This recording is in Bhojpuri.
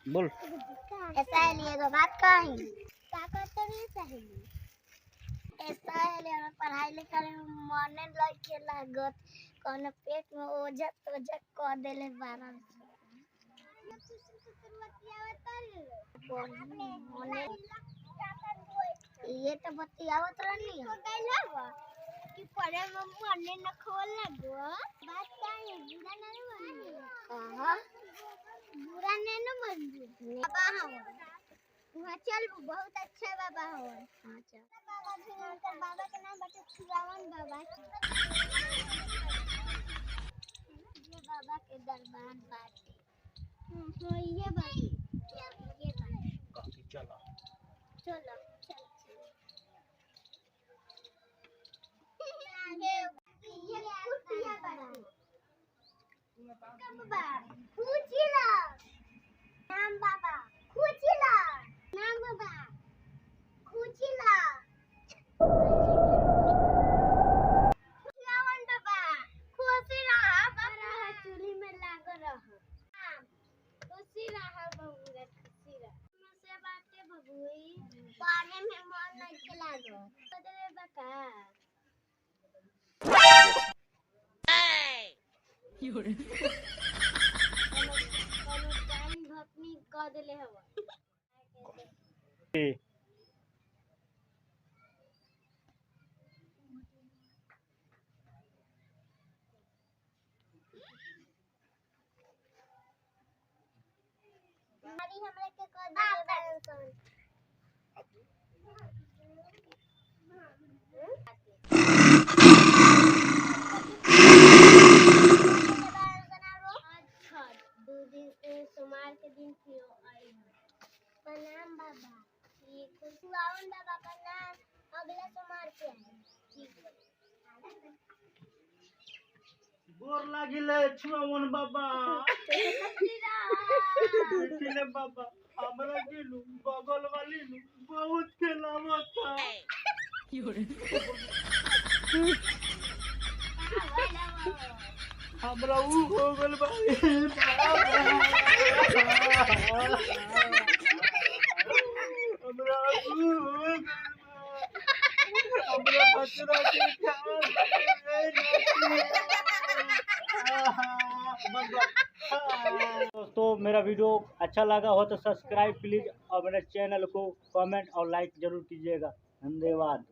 बोल। ऐसा है लिए तो बात कहीं ताकत तो नहीं सही। ऐसा है लिए पढ़ाई लिखाई में मन लगे लागत कौन पेट में ओझत कह देले बारह ये तो बतियावत रहनी हो कि पढ़े में मन न खोल लगो बात काहे बुरा ना मानी हां बुरा नहीं मन बाबा हम वहाँ चल बहुत अच्छा बाबा हो। हाँ चल बाबा बाबा के नाम बटे छुआवन बाबा ये बाबा के दरबार बाटे हाँ ये बात चलो चलो चल ये कुटिया बाटे बाबा पूछिला नाम बाबा पूछिला नाम बाबा पूछिला छुआवन बाबा खुशी रहा बाबा चूल्ही में लाग रहा खुशी रहा बबुआ खुशी रहा से बातें बबुई पढ़े में मन नहीं लागो बदले बका टाइम भपनी कह देले हवा हमारी हमरे के कह देले बैलेंस सोमवार के दिन फिर आई प्रणाम बाबा ये खुशवावन बाबा का नाम अगले सोमवार के है ठीक है गोर लागिले छुआवन बाबा देखिले बाबा हमरा गेलू बगल वाली नु बहुत खेलावत था हमरा ऊ हो गल भाई हमरा ऊ हो गल हमरा बचरा के दोस्तों मेरा वीडियो अच्छा लगा हो तो सब्सक्राइब प्लीज और मेरे चैनल को कमेंट और लाइक जरूर कीजिएगा। धन्यवाद।